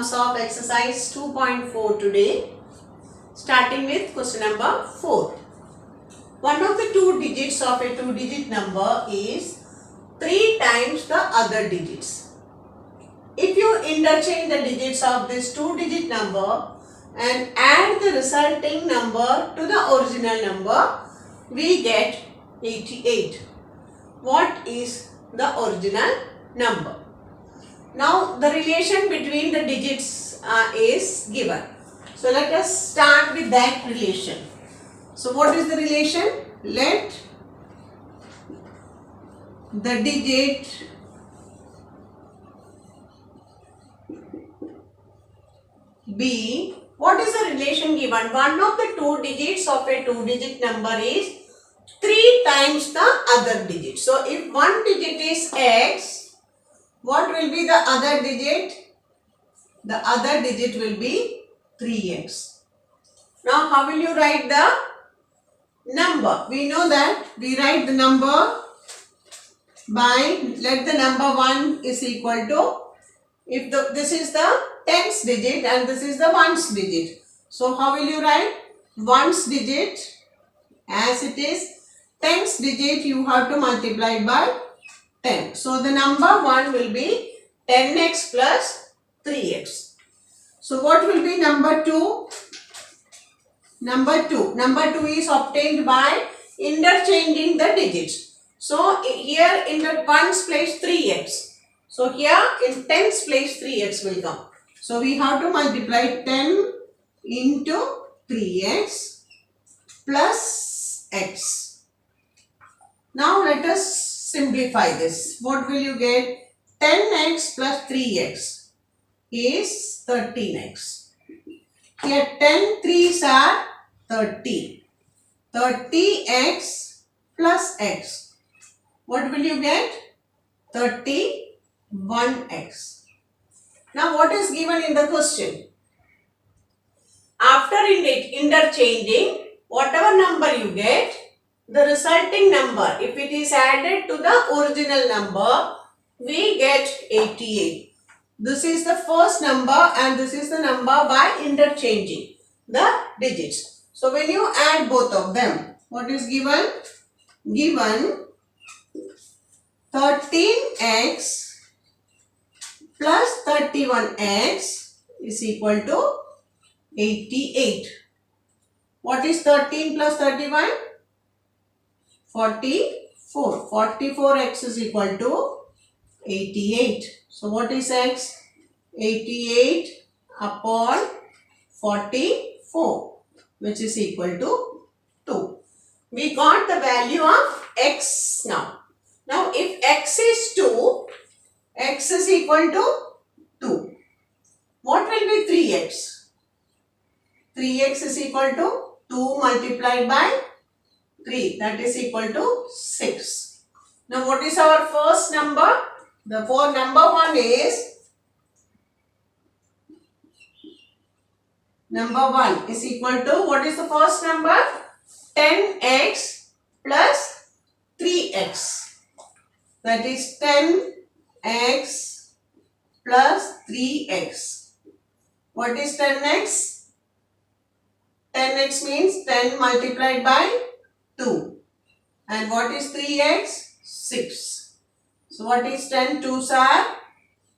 sums of exercise 2.4 today, starting with question number 4. One of the two digits of a two-digit number is 3 times the other digits. If you interchange the digits of this two-digit number and add the resulting number to the original number, we get 88. What is the original number? Now the relation between the digits is given. So let us start with that relation. So what is the relation? Let the digit be, what is the relation given? One of the two digits of a two-digit number is 3 times the other digit. So if one digit is x, what will be the other digit? The other digit will be 3x. Now how will you write the number? We know that we write the number by, let the number 1 is equal to, if this is the tens digit and this is the ones digit. So how will you write? Ones digit as it is, tens digit you have to multiply by 10. So the number 1 will be 10x plus 3x. So what will be number 2? Number 2 is obtained by interchanging the digits. So here in the ones place 3x. So here in tens place 3x will come. So we have to multiply 10 into 3x plus x. Now let us simplify this. What will you get? 10x plus 3x is 13x. Here 10 3s are 30. 30x plus x. What will you get? 31x. Now what is given in the question? After interchanging, whatever number you get, the resulting number, if it is added to the original number, we get 88. This is the first number and this is the number by interchanging the digits. So when you add both of them, what is given? Given 13x plus 31x is equal to 88. What is 13 plus 31? 44. 44x is equal to 88. So what is x? 88 upon 44, which is equal to 2. We got the value of x now. Now if x is 2, x is equal to 2. What will be 3x? 3x is equal to 2 multiplied by 3, that is equal to 6. Now what is our first number? The number 1 is, equal to, what is the first number? 10x plus 3x. That is 10x plus 3x. What is 10x? 10x means 10 multiplied by 2. And what is 3x? 6. So what is 10 2s are?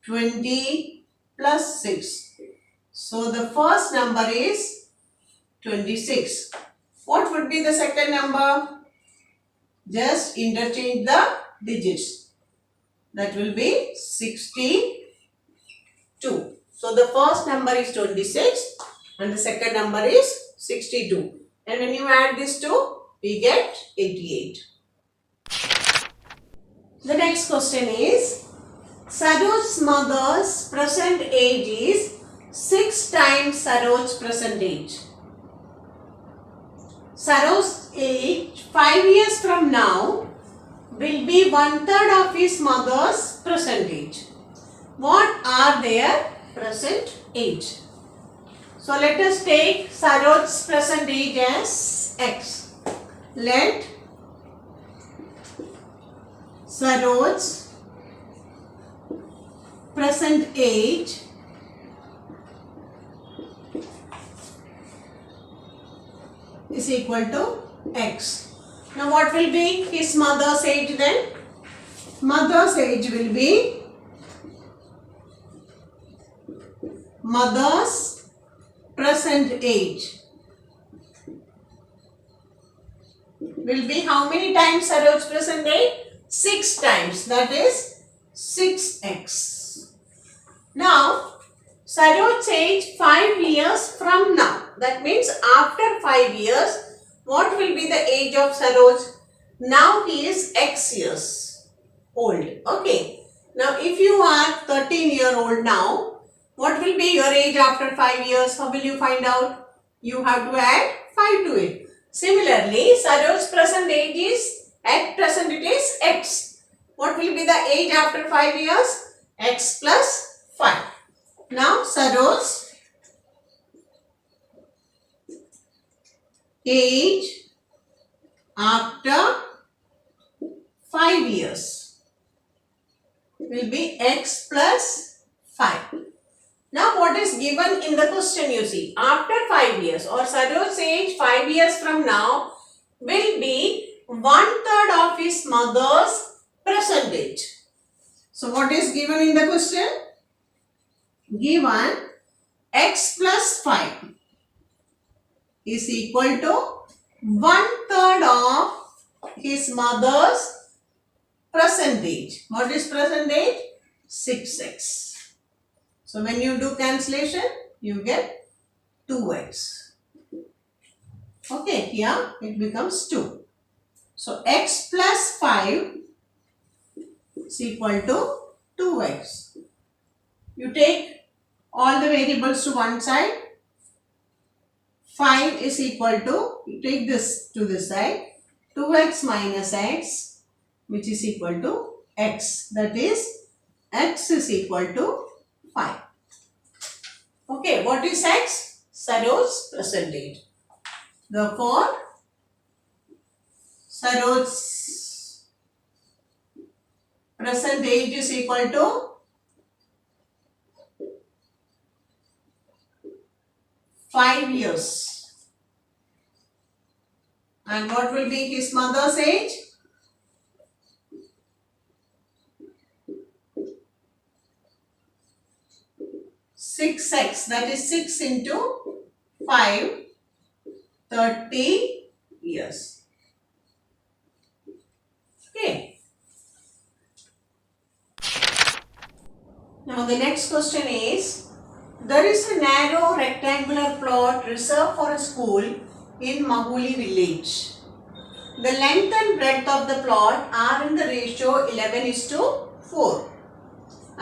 20 plus 6. So the first number is 26. What would be the second number? Just interchange the digits. That will be 62. So the first number is 26 and the second number is 62. And when you add these two, we get 88. The next question is, Saroj's mother's present age is 6 times Saroj's present age. Saroj's age 5 years from now will be 1/3 of his mother's present age. What are their present age? So let us take Saroj's present age as x. Let Saroj's present age is equal to x. Now what will be his mother's age then? Mother's age will be mother's present age will be how many times Saroj's present age? 6 times, that is 6x. Now Saroj's age 5 years from now. That means after 5 years, what will be the age of Saroj? Now he is x years old. Okay. Now if you are 13-year-old now, what will be your age after 5 years? How will you find out? You have to add 5 to it. Similarly, Saroj's present age is, at present it is x. What will be the age after 5 years? X plus 5. Now Saroj's age after 5 years will be x plus 5. Now what is given in the question, you see, after 5 years or Saroj's age 5 years from now will be 1/3 of his mother's present age. So what is given in the question? Given x plus 5 is equal to 1/3 of his mother's present age. What is present age? 6x. So when you do cancellation, you get 2x. Okay, here it becomes 2. So x plus 5 is equal to 2x. You take all the variables to one side. 5 is equal to, you take this to this side, 2x minus x, which is equal to x. That is, x is equal to 5. Okay, what is x? Saroj's present age. Therefore, Saroj's present age is equal to 5 years. And what will be his mother's age? 6x, that is 6 into 5, 30 years. Okay. Now the next question is, there is a narrow rectangular plot reserved for a school in Mahuli village. The length and breadth of the plot are in the ratio 11:4.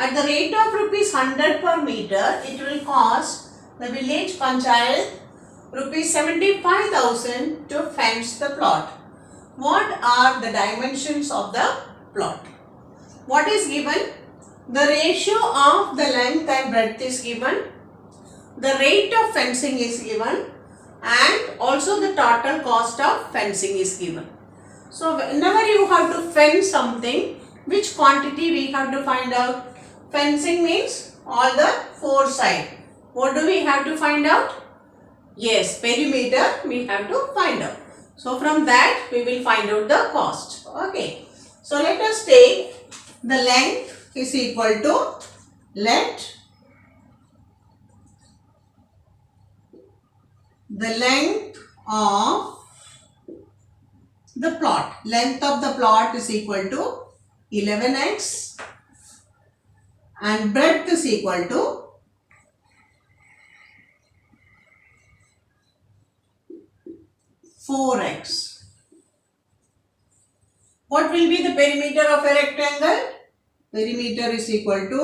At the rate of rupees 100 per meter, it will cost the village panchayat rupees 75,000 to fence the plot. What are the dimensions of the plot? What is given? The ratio of the length and breadth is given. The rate of fencing is given. And also the total cost of fencing is given. So whenever you have to fence something, which quantity we have to find out? Fencing means all the 4 sides. What do we have to find out? Yes, perimeter we have to find out. So from that we will find out the cost. Okay. So let us take the length is equal to, let the length of the plot. Length of the plot is equal to 11x and breadth is equal to 4x. What will be the perimeter of a rectangle? Perimeter is equal to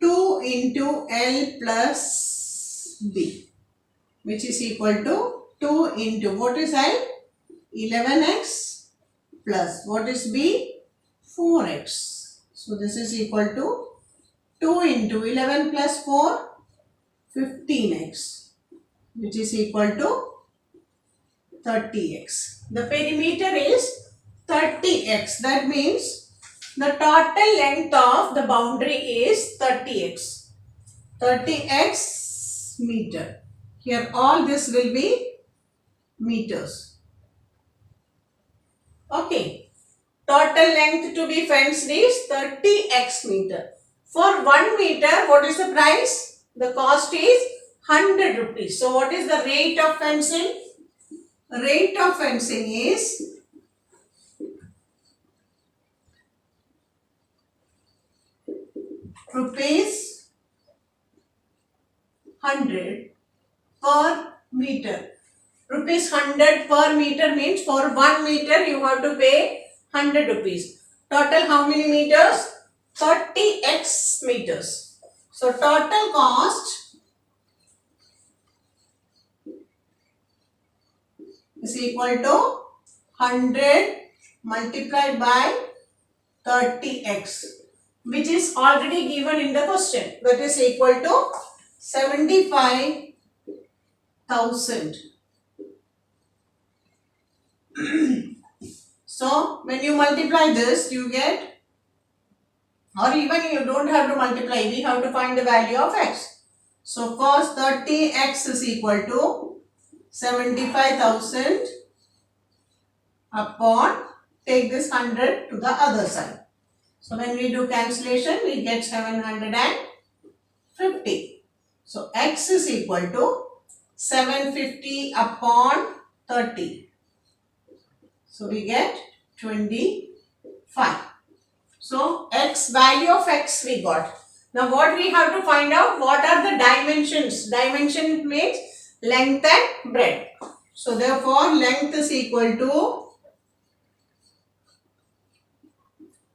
2 into L plus B, which is equal to 2 into, what is L? 11x plus, what is B? 4x. So this is equal to 2 into 11 plus 4, 15x, which is equal to 30x. The perimeter is 30x. That means the total length of the boundary is 30x. 30x meter. Here all this will be meters. Okay. Total length to be fenced is 30x meter. For 1 meter, what is the price? The cost is 100 rupees. So what is the rate of fencing? Rate of fencing is rupees 100 per meter. Rupees 100 per meter means for 1 meter you have to pay 100 rupees. Total how many meters? 30x meters. So total cost is equal to 100 multiplied by 30x, which is already given in the question. That is equal to 75,000. So when you multiply this, you get, or even you don't have to multiply, we have to find the value of x. So cos 30x is equal to 75,000 upon, take this 100 to the other side. So when we do cancellation, we get 750. So x is equal to 750 upon 30. So we get 25. So x, value of x we got. Now what we have to find out, what are the dimensions? Dimension means length and breadth. So therefore length is equal to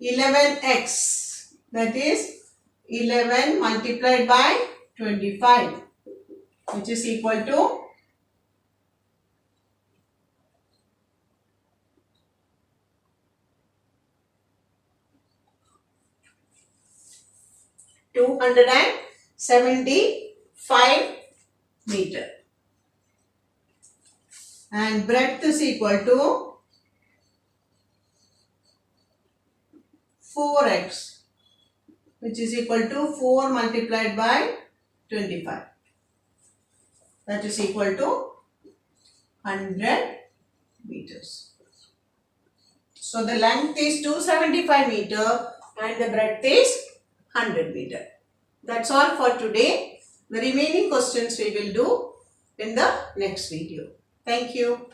11x, that is 11 multiplied by 25, which is equal to 275 meter, and breadth is equal to 4x, which is equal to 4 multiplied by 25, that is equal to 100 meters. So the length is 275 meter and the breadth is 100 meter. That's all for today. The remaining questions we will do in the next video. Thank you.